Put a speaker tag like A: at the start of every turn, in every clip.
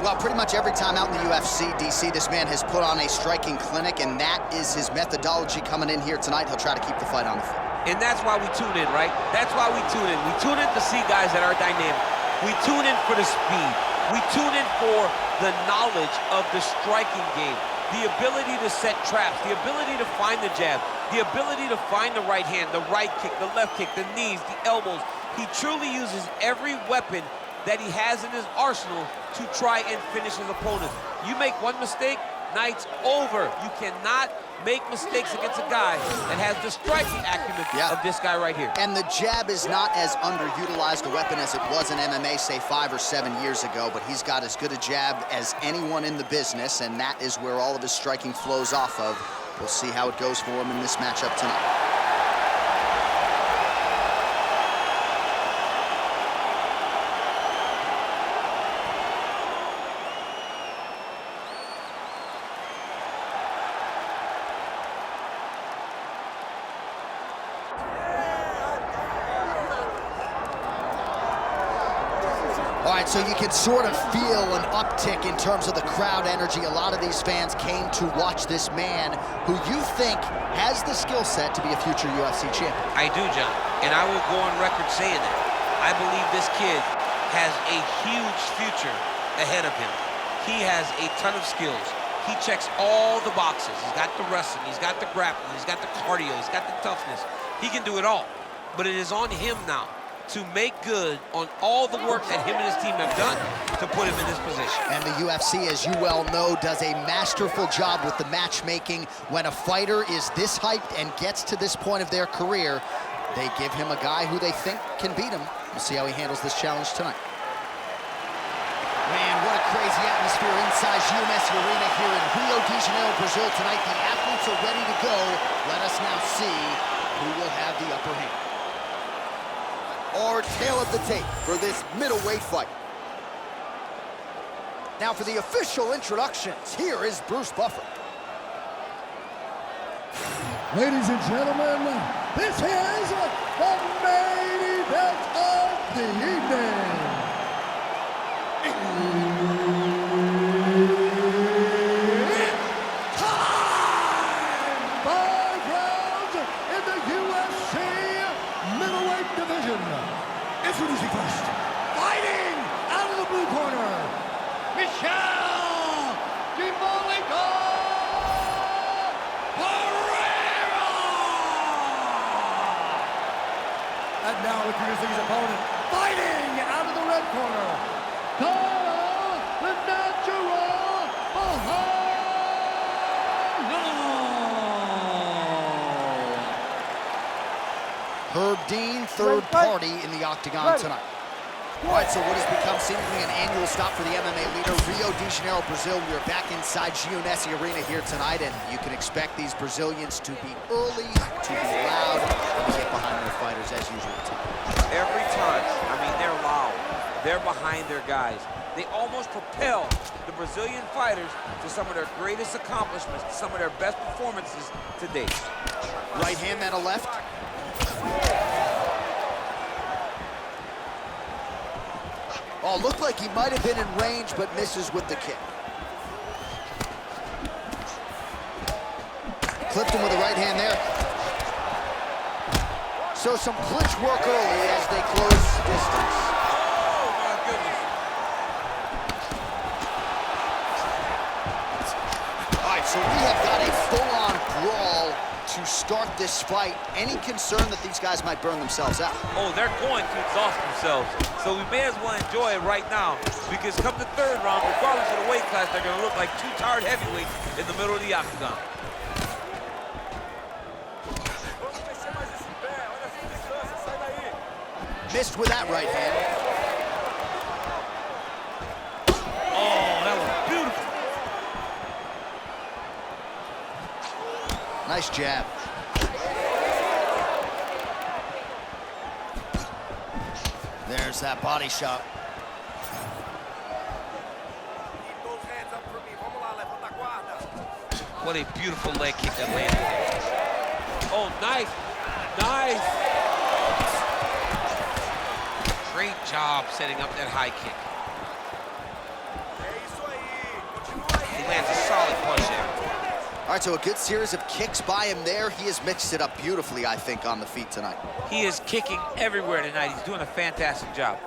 A: Well, pretty much every time out in the UFC, DC, this man has put on a striking clinic, and that is his methodology coming in here tonight. He'll try to keep the fight on the foot.
B: And that's why we tune in, right? That's why we tune in. We tune in to see guys that are dynamic. We tune in for the speed. We tune in for the knowledge of the striking game, the ability to set traps, the ability to find the jab, the ability to find the right hand, the right kick, the left kick, the knees, the elbows. He truly uses every weapon that he has in his arsenal to try and finish his opponent. You make one mistake, night's over. You cannot make mistakes against a guy that has the striking acumen of this guy right here.
A: And the jab is not as underutilized a weapon as it was in MMA, say 5 or 7 years ago, but he's got as good a jab as anyone in the business, and that is where all of his striking flows off of. We'll see how it goes for him in this matchup tonight. All right, so you can sort of feel an uptick in terms of the crowd energy. A lot of these fans came to watch this man who you think has the skill set to be a future UFC champion.
B: I do, John, and I will go on record saying that. I believe this kid has a huge future ahead of him. He has a ton of skills. He checks all the boxes. He's got the wrestling, he's got the grappling, he's got the cardio, he's got the toughness. He can do it all, but it is on him now to make good on all the work that him and his team have done to put him in this position.
A: And the UFC, as you well know, does a masterful job with the matchmaking. When a fighter is this hyped and gets to this point of their career, they give him a guy who they think can beat him. We'll see how he handles this challenge tonight. Man, what a crazy atmosphere inside UMS Arena here in Rio de Janeiro, Brazil tonight. The athletes are ready to go. Let us now see who will have the upper hand. Our tail of the tape for this middleweight fight. Now for the official introductions, here is Bruce Buffer.
C: Ladies and gentlemen, this is the main event of the evening. It's time! 5 rounds in the UFC middleweight division. Introducing first, fighting out of the blue corner, Michel Pereira. And now introducing his opponent, fighting out of the red corner, Caio the Natural Borralho.
A: Herb Dean, third party in the octagon tonight. All right, so what has become seemingly an annual stop for the MMA leader, Rio de Janeiro, Brazil. We are back inside Gionesi Arena here tonight, and you can expect these Brazilians to be early, to be loud, and get behind their fighters as usual.
B: Every time, I mean, they're loud. They're behind their guys. They almost propel the Brazilian fighters to some of their greatest accomplishments, to some of their best performances to date.
A: Right hand, then a left. Oh, looked like he might have been in range, but misses with the kick. Clipped him with the right hand there. So some clinch work early as they close distance.
B: Oh, my goodness.
A: All right, so we have got a full-on brawl to start this fight. Any concern that these guys might burn themselves out?
B: Oh, they're going to exhaust themselves. So we may as well enjoy it right now, because come the third round, regardless of the weight class, they're going to look like two tired heavyweights in the middle of the octagon.
A: Missed with that right hand.
B: Oh, that was beautiful.
A: Nice jab. There's that body shot.
B: What a beautiful leg kick that landed. Oh, nice. Nice. Great job setting up that high kick. lands a solid punch there.
A: All right, so a good series of kicks by him there. He has mixed it up beautifully, I think, on the feet tonight.
B: He is kicking everywhere tonight. He's doing a fantastic job.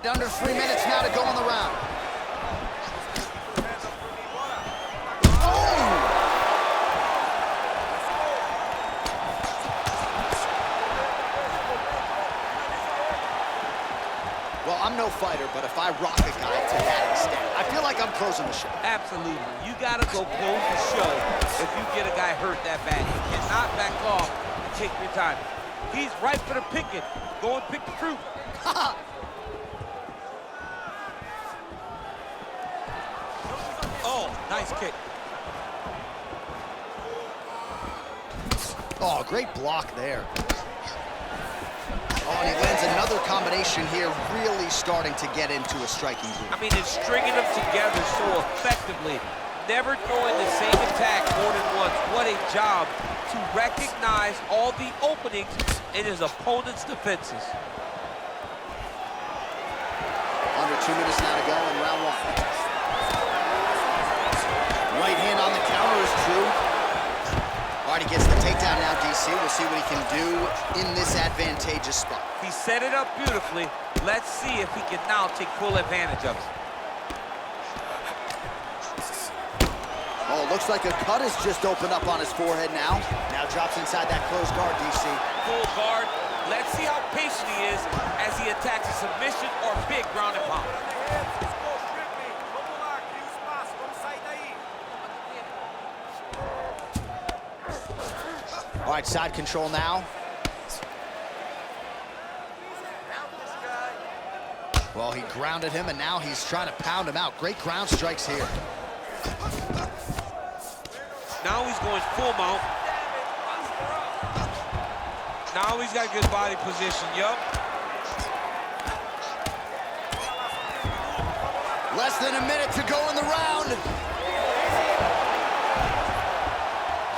A: Under 3 minutes now to go in the round. Well, I'm no fighter, but if I rock a guy to that extent, I feel like I'm closing the show.
B: Absolutely. You got to go close the show if you get a guy hurt that bad. You cannot back off and take your time. He's right for the picking. Go and pick the fruit. Oh, nice kick.
A: Oh, great block there. Oh, and he lands another combination here, really starting to get into a striking groove.
B: I mean, it's stringing them together so effectively, never throwing the same attack more than once. What a job to recognize all the openings in his opponent's defenses.
A: Under 2 minutes now to go in round one. Right hand on the counter is true. All right, he gets the takedown now, DC. We'll see what he can do in this advantageous spot.
B: He set it up beautifully. Let's see if he can now take full advantage of it.
A: Oh, looks like a cut has just opened up on his forehead now. Now drops inside that closed guard, DC.
B: Full guard. Let's see how patient he is as he attacks a submission or big ground and pound.
A: All right, side control now. Well, he grounded him, and now he's trying to pound him out. Great ground strikes here.
B: Now he's going full mount. Now he's got good body position, yup.
A: Less than a minute to go in the round.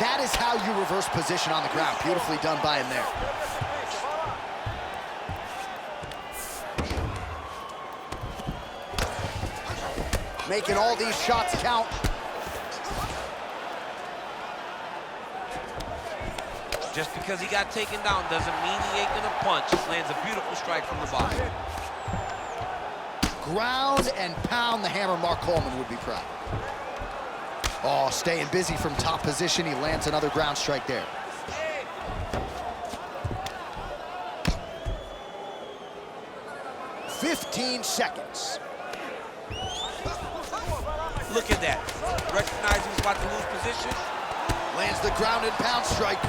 A: That is how you reverse position on the ground. Beautifully done by him there. Making all these shots count.
B: Just because he got taken down doesn't mean he ain't gonna punch. Lands a beautiful strike from the bottom.
A: Ground and pound the hammer. Mark Coleman would be proud. Oh, staying busy from top position. He lands another ground strike there. "15 seconds.
B: Look at that. Recognizing he's about to lose position.
A: Lands the ground and pound strike.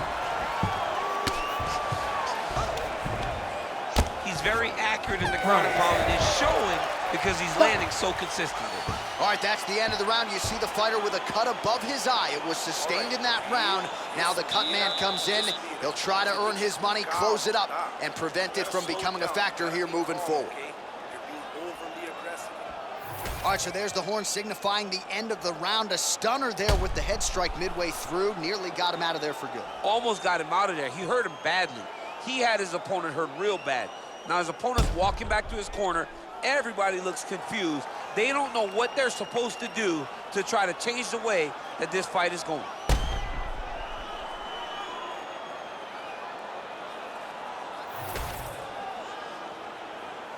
B: He's very accurate in the ground and pound, and it's showing because he's landing so consistently.
A: All right, that's the end of the round. You see the fighter with a cut above his eye. It was sustained in that round. Now the cut man comes in. He'll try to earn his money, close it up, and prevent it from becoming a factor here moving forward. All right, so there's the horn signifying the end of the round. A stunner there with the head strike midway through. Nearly got him out of there for good.
B: Almost got him out of there. He hurt him badly. He had his opponent hurt real bad. Now his opponent's walking back to his corner. Everybody looks confused. They don't know what they're supposed to do to try to change the way that this fight is going.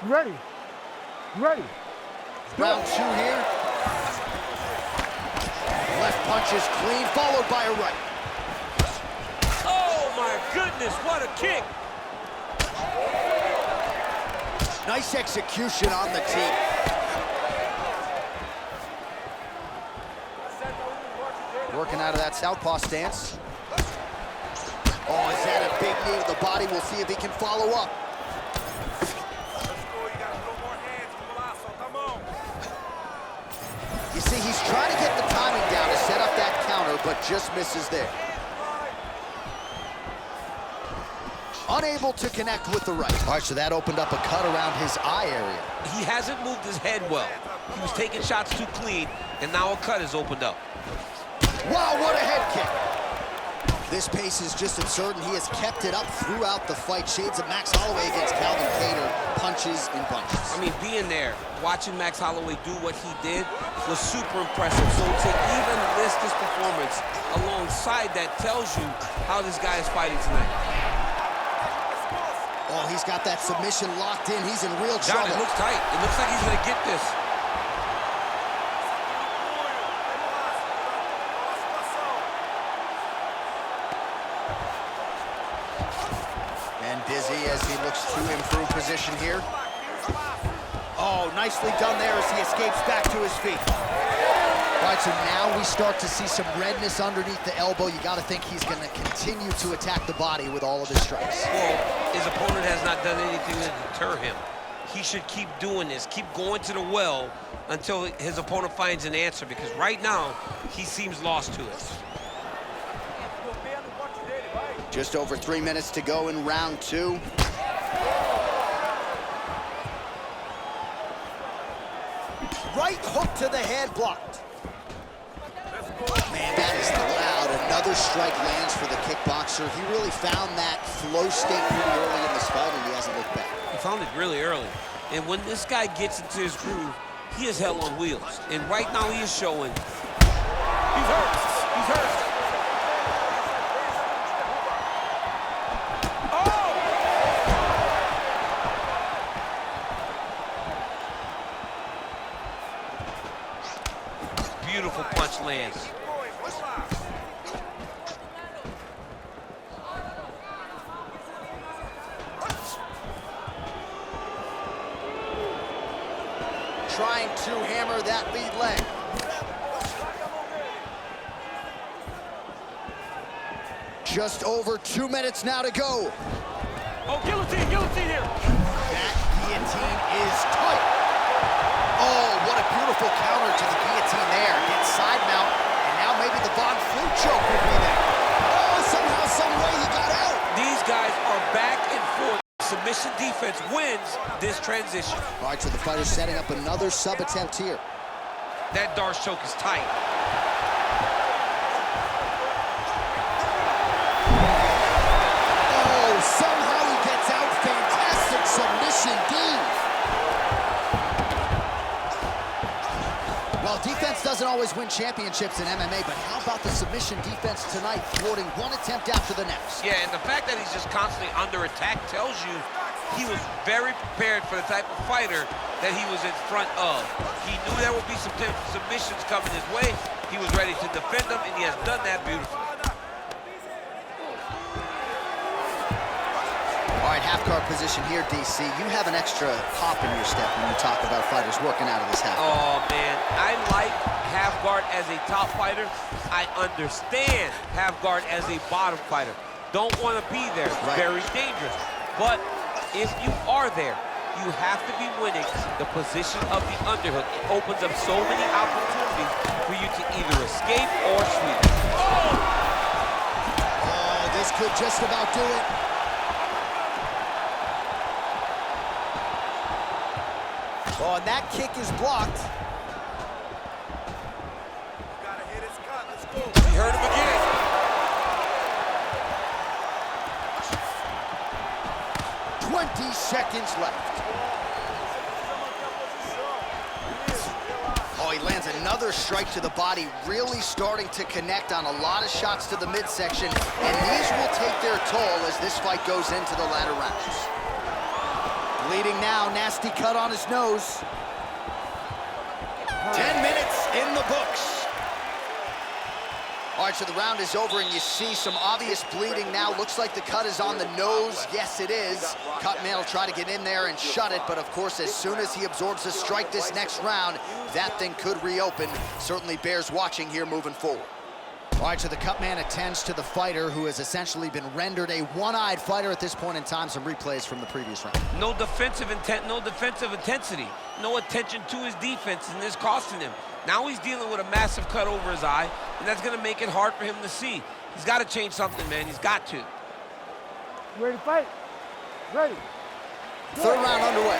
C: Ready. Ready.
A: Round two here. Left punch is clean, followed by a right.
B: Oh my goodness, what a kick!
A: Nice execution on the team. Working out of that southpaw stance. Oh, is that a big knee to the body? We'll see if he can follow up. You see, he's trying to get the timing down to set up that counter, but just misses there. Unable to connect with the right. All right, so that opened up a cut around his eye area.
B: He hasn't moved his head well. He was taking shots too clean, and now a cut has opened up.
A: Wow, what a head kick. This pace is just absurd, and he has kept it up throughout the fight. Shades of Max Holloway against Calvin Kattar, punches and bunches.
B: I mean, being there, watching Max Holloway do what he did was super impressive. So to even list this performance alongside that tells you how this guy is fighting tonight.
A: Oh, he's got that submission locked in. He's in real trouble.
B: John, it looks tight. It looks like he's going to get this.
A: Dizzy as he looks to improve position here. Oh, nicely done there as he escapes back to his feet. All right, so now we start to see some redness underneath the elbow. You got to think he's going to continue to attack the body with all of his strikes.
B: Well, his opponent has not done anything to deter him. He should keep doing this, keep going to the well until his opponent finds an answer, because right now, he seems lost to it.
A: Just over 3 minutes to go in round 2. Right hook to the head, blocked. Man, that is loud. Another strike lands for the kickboxer. He really found that flow state pretty early in this fight, and he hasn't looked back.
B: He found it really early. And when this guy gets into his groove, he is hell on wheels. And right now he is showing. He's hurt. He's hurt. Beautiful punch lands.
A: Trying to hammer that lead leg. Just over 2 minutes now to go.
B: Oh, guillotine, guillotine here.
A: That guillotine is tight. Oh, what a beautiful counter to the guillotine there. Hit side mount, and now maybe the Von Flue choke will be there. Oh, somehow, some way he got out.
B: These guys are back and forth. Submission defense wins this transition.
A: All right, so the fighter's setting up another sub attempt here.
B: That Darce choke is tight.
A: Oh, somehow he gets out. Fantastic submission, D. Well, defense doesn't always win championships in MMA, but how about the submission defense tonight, thwarting one attempt after the next?
B: Yeah, and the fact that he's just constantly under attack tells you he was very prepared for the type of fighter that he was in front of. He knew there would be some submissions coming his way. He was ready to defend them, and he has done that beautifully.
A: All right, half guard position here, DC. You have an extra hop in your step when you talk about fighters working out of this half guard.
B: Oh, man, I like half guard as a top fighter. I understand half guard as a bottom fighter. Don't want to be there. It's very dangerous. But if you are there, you have to be winning the position of the underhook. It opens up so many opportunities for you to either escape or sweep.
A: Oh, this could just about do it. Oh, and that kick is blocked.
C: Gotta hit his cut. Let's go.
B: He hurt him again.
A: 20 seconds left. Oh, he lands another strike to the body, really starting to connect on a lot of shots to the midsection, and these will take their toll as this fight goes into the latter rounds. Bleeding now, nasty cut on his nose. 10 minutes in the books. All right, so the round is over, and you see some obvious bleeding now. Looks like the cut is on the nose. Yes, it is. Cutman will try to get in there and shut it, but of course, as soon as he absorbs a strike this next round, that thing could reopen. Certainly bears watching here moving forward. All right, so the Cutman attends to the fighter who has essentially been rendered a one-eyed fighter at this point in time. Some replays from the previous round.
B: No defensive intent, no defensive intensity. No attention to his defense, and this costing him. Now he's dealing with a massive cut over his eye, and that's going to make it hard for him to see. He's got to change something, man. He's got to.
D: You ready to fight? Ready.
A: Third round underway.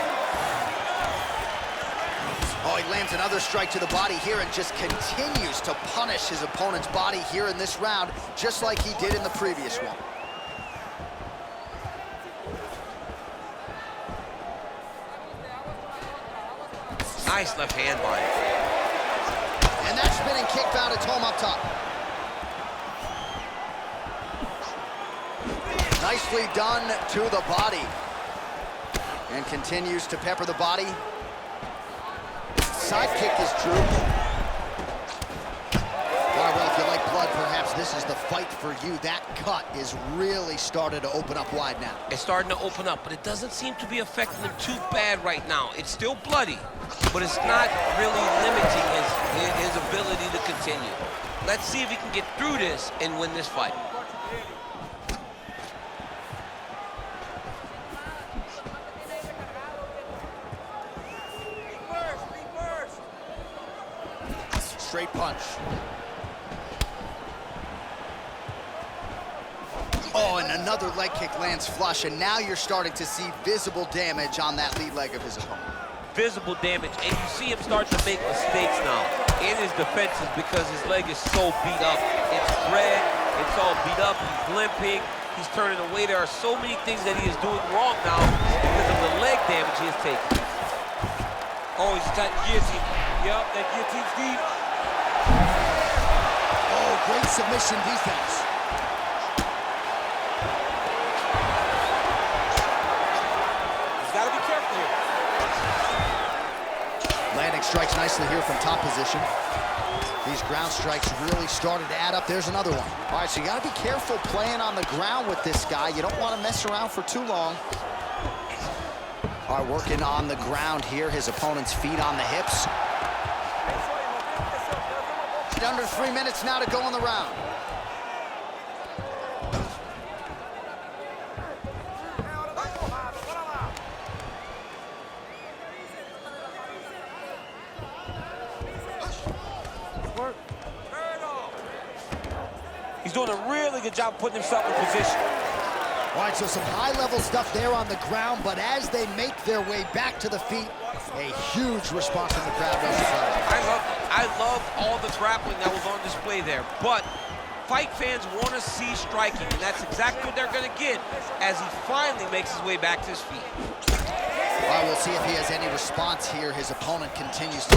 A: Oh, he lands another strike to the body here and just continues to punish his opponent's body here in this round, just like he did in the previous one.
B: Nice left hand line.
A: And that spinning kick found its home up top. Nicely done to the body. And continues to pepper the body. Side kick is true. All right, well, if you like blood, perhaps this is the fight for you. That cut is really started to open up wide now.
B: It's starting to open up, but it doesn't seem to be affecting him too bad right now. It's still bloody, but it's not really limiting his ability to continue. Let's see if he can get through this and win this fight.
A: Straight punch. Oh, and another leg kick lands flush, and now you're starting to see visible damage on that lead leg of his opponent.
B: Visible damage, and you see him start to make mistakes now in his defenses because his leg is so beat up. It's red, it's all beat up, he's limping, he's turning away. There are so many things that he is doing wrong now because of the leg damage he has taken. Oh, he's attacking guillotine. Yep, that guillotine's deep.
A: Oh, great submission defense.
B: He's got to be careful here.
A: Landing strikes nicely here from top position. These ground strikes really started to add up. There's another one. All right, so you got to be careful playing on the ground with this guy. You don't want to mess around for too long. All right, working on the ground here. His opponent's feet on the hips. Under 3 minutes now to go in the round.
B: He's doing a really good job putting himself in position.
A: All right, so some high-level stuff there on the ground, but as they make their way back to the feet, a huge response from the crowd.
B: I love all the grappling that was on display there, but fight fans want to see striking, and that's exactly what they're going to get as he finally makes his way back to his feet.
A: All right, we'll see if he has any response here. His opponent continues to...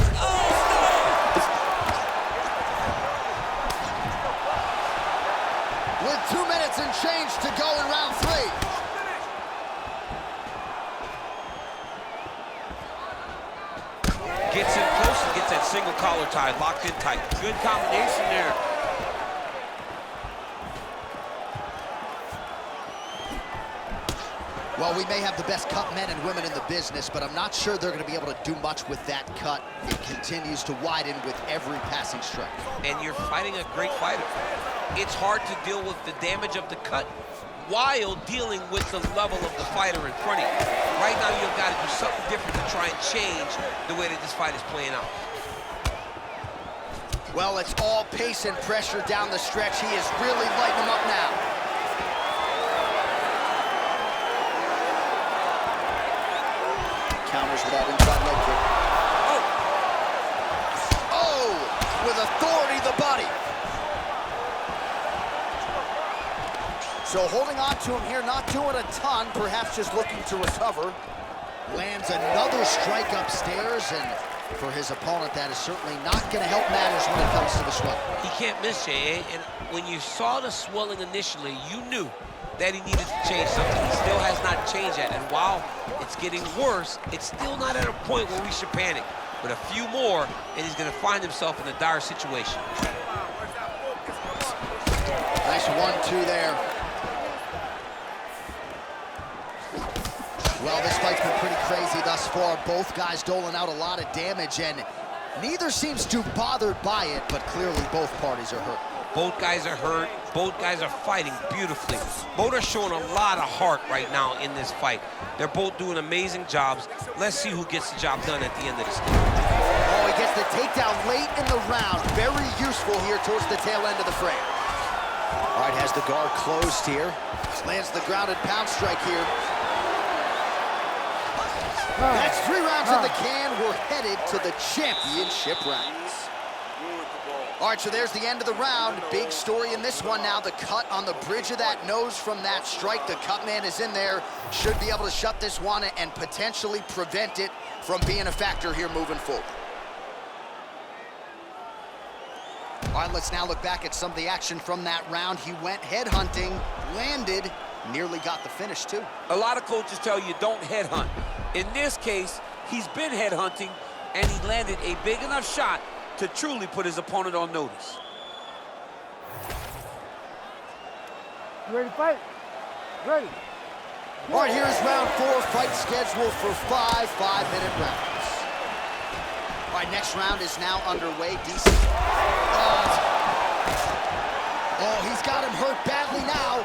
A: With 2 minutes and change to go in round 3.
B: Gets in close and gets that single collar tie locked in tight. Good combination there.
A: Well, we may have the best cut men and women in the business, but I'm not sure they're going to be able to do much with that cut. It continues to widen with every passing strike.
B: And you're fighting a great fighter. It's hard to deal with the damage of the cut while dealing with the level of the fighter in front of you. Right now, you've got to do something different to try and change the way that this fight is playing out.
A: Well, it's all pace and pressure down the stretch. He is really lighting them up now. Counters with that inside leg kick. Oh, with authority, the body. So holding on to him here, not doing a ton, perhaps just looking to recover. Lands another strike upstairs, and for his opponent, that is certainly not going to help matters when it comes to the swelling.
B: He can't miss, Jay, and when you saw the swelling initially, you knew that he needed to change something. He still has not changed that, and while it's getting worse, it's still not at a point where we should panic. But a few more, and he's going to find himself in a dire situation.
A: Nice 1-2 there. Well, this fight's been pretty crazy thus far. Both guys doling out a lot of damage, and neither seems too bothered by it, but clearly both parties are hurt.
B: Both guys are hurt. Both guys are fighting beautifully. Both are showing a lot of heart right now in this fight. They're both doing amazing jobs. Let's see who gets the job done at the end of this thing.
A: Oh, he gets the takedown late in the round. Very useful here towards the tail end of the frame. All right, has the guard closed here. Lands the grounded pound strike here. That's 3 rounds in the can. We're headed to the championship rounds. All right, so there's the end of the round. Big story in this one now. The cut on the bridge of that nose from that strike. The cut man is in there. Should be able to shut this one and potentially prevent it from being a factor here moving forward. All right, let's now look back at some of the action from that round. He went headhunting, landed, nearly got the finish too.
B: A lot of coaches tell you don't headhunt. In this case, he's been headhunting, and he landed a big enough shot to truly put his opponent on notice.
D: You ready to fight? Ready.
A: All right, here's round 4, fight scheduled for 5 5-minute rounds. All right, next round is now underway. DC. Oh, he's got him hurt badly now.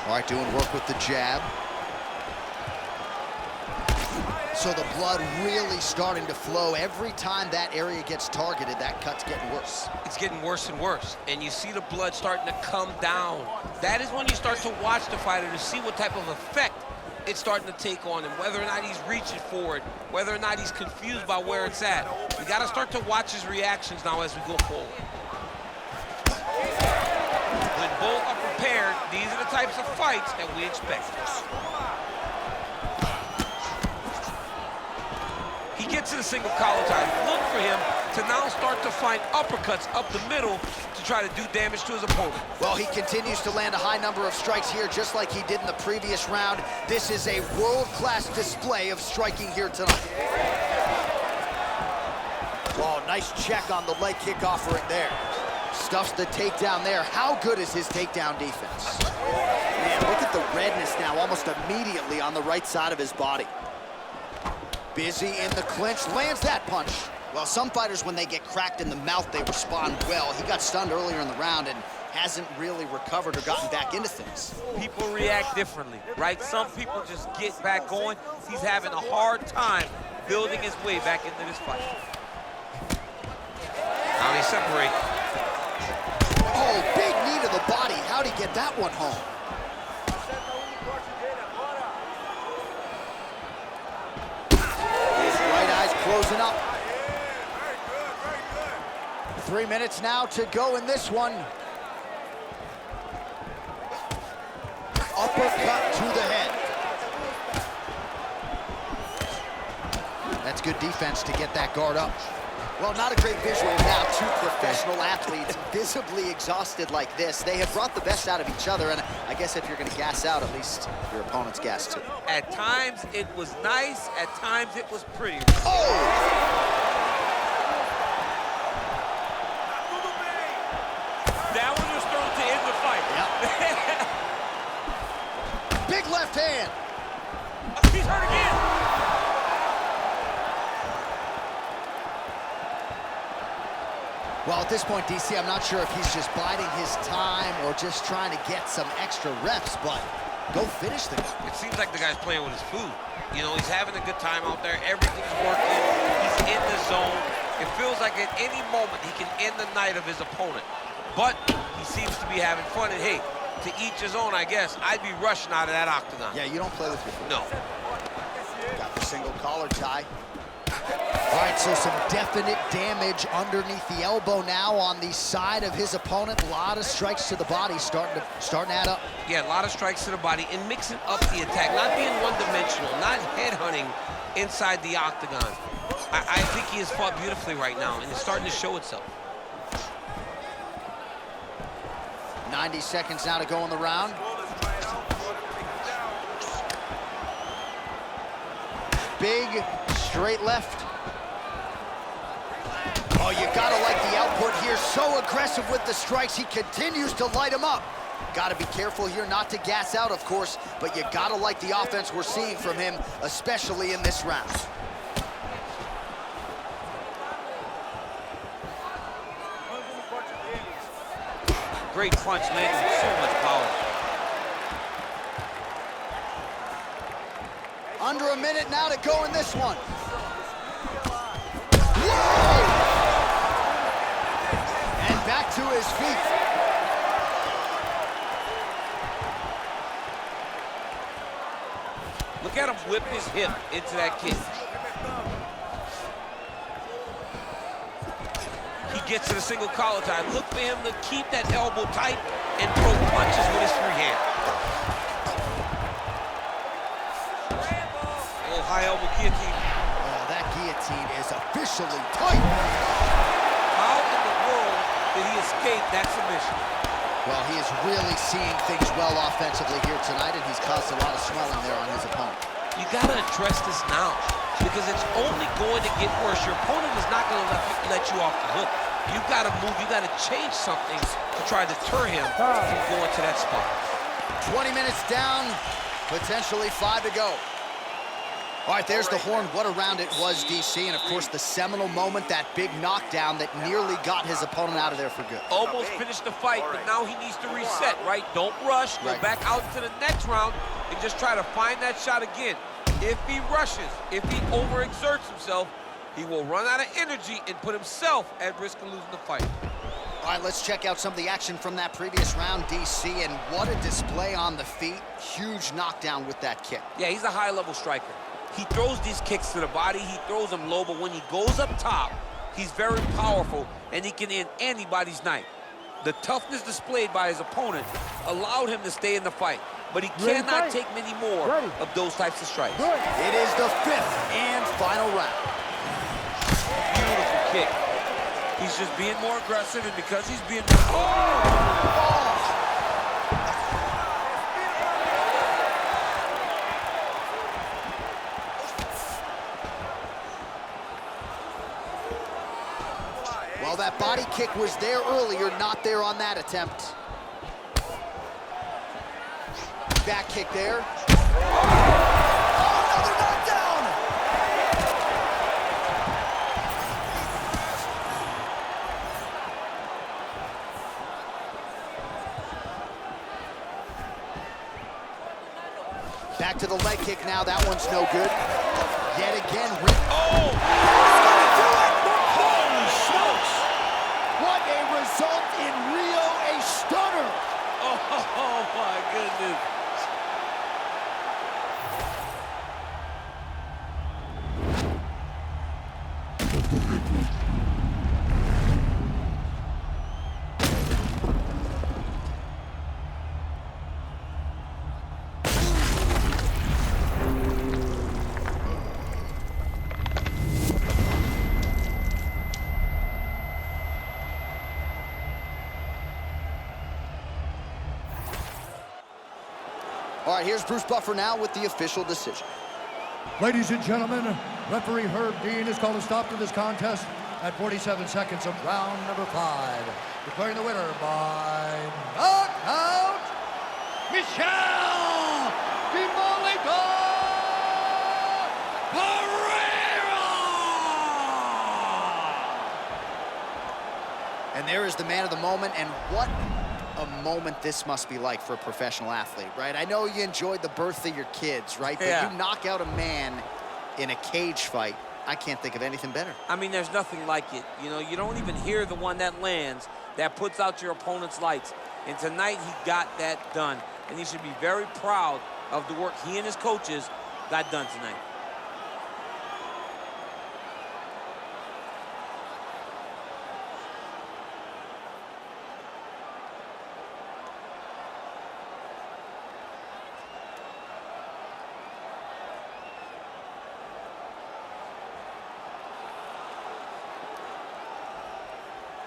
A: All right, doing work with the jab. So the blood really starting to flow. Every time that area gets targeted, that cut's getting worse.
B: It's getting worse and worse, and you see the blood starting to come down. That is when you start to watch the fighter to see what type of effect it's starting to take on him, whether or not he's reaching for it, whether or not he's confused by where it's at. We got to start to watch his reactions now as we go forward. When both are prepared, these are the types of fights that we expect. He gets to the single collar tie. Look for him to now start to find uppercuts up the middle to try to do damage to his opponent.
A: Well, he continues to land a high number of strikes here, just like he did in the previous round. This is a world-class display of striking here tonight. Oh, nice check on the leg kick offering there. Stuffs the takedown there. How good is his takedown defense? Man, look at the redness now, almost immediately on the right side of his body. Busy in the clinch, lands that punch. Well, some fighters, when they get cracked in the mouth, they respond well. He got stunned earlier in the round and hasn't really recovered or gotten back into things.
B: People react differently, right? Some people just get back going. He's having a hard time building his way back into this fight. Now they separate.
A: Oh, big knee to the body. How'd he get that one home? His right eye's closing up. 3 minutes now to go in this one. Uppercut to the head. That's good defense to get that guard up. Well, not a great visual now. 2 professional athletes visibly exhausted like this. They have brought the best out of each other, and I guess if you're going to gas out, at least your opponent's gassed too.
B: At times it was nice, at times it was pretty.
A: Oh!
B: That one was thrown to end the fight.
A: Yep. Big left hand.
B: He's hurt again.
A: Well, at this point, DC, I'm not sure if he's just biding his time or just trying to get some extra reps, but go finish the guy.
B: It seems like the guy's playing with his food. You know, he's having a good time out there. Everything's working. He's in the zone. It feels like at any moment he can end the night of his opponent. But he seems to be having fun, and hey, to each his own, I guess. I'd be rushing out of that octagon.
A: Yeah, you don't play with your food.
B: No.
A: Got the single collar tie. All right, so some definite damage underneath the elbow now on the side of his opponent. A lot of strikes to the body starting to add up.
B: Yeah, a lot of strikes to the body and mixing up the attack, not being one-dimensional, not headhunting inside the octagon. I think he has fought beautifully right now, and it's starting to show itself.
A: 90 seconds now to go in the round. Big straight left. Oh, you gotta like the output here. So aggressive with the strikes. He continues to light him up. Gotta be careful here not to gas out, of course, but you gotta like the offense we're seeing from him, especially in this round.
B: Great punch, landing with so much power.
A: Under a minute now to go in this one. Whoa! And back to his feet.
B: Look at him whip his hip into that kick. He gets to the single collar tie. Look for him to keep that elbow tight and throw punches with his free hand. Oh, high elbow guillotine.
A: Oh, that guillotine is officially tight.
B: How in the world did he escape that submission?
A: Well, he is really seeing things well offensively here tonight, and he's caused a lot of swelling there on his opponent.
B: You gotta address this now, because it's only going to get worse. Your opponent is not gonna let you off the hook. You gotta move, you gotta change something to try to deter him from going to that spot.
A: 20 minutes down, potentially 5 to go. All right, there's the horn. What a round it was, DC. And, of course, the seminal moment, that big knockdown that nearly got his opponent out of there for good.
B: Almost finished the fight, but now he needs to reset, right? Don't rush. Go back out to the next round and just try to find that shot again. If he rushes, if he overexerts himself, he will run out of energy and put himself at risk of losing the fight.
A: All right, let's check out some of the action from that previous round, DC. And what a display on the feet. Huge knockdown with that kick.
B: Yeah, he's a high-level striker. He throws these kicks to the body, he throws them low, but when he goes up top, he's very powerful, and he can end anybody's night. The toughness displayed by his opponent allowed him to stay in the fight, but he cannot take many more of those types of strikes.
A: It is the 5th and final round.
B: Beautiful kick. He's just being more aggressive, and because he's being more...
A: Well, that body kick was there earlier, not there on that attempt. Back kick there. Oh, another knockdown! Back to the leg kick now. That one's no good. Yet again,
B: oh!
A: He's gonna do it! Holy smokes! What a result in Rio, a stunner!
B: Oh my goodness.
A: All right, here's Bruce Buffer now with the official decision.
C: Ladies and gentlemen, referee Herb Dean has called a stop to this contest at 47 seconds of round number 5. Declaring the winner by knockout, Michel Pereira!
A: And there is the man of the moment, and what a moment this must be like for a professional athlete, right? I know you enjoyed the birth of your kids, right? But you knock out a man in a cage fight. I can't think of anything better.
B: I mean, there's nothing like it. You know, you don't even hear the one that lands, that puts out your opponent's lights. And tonight, he got that done. And he should be very proud of the work he and his coaches got done tonight.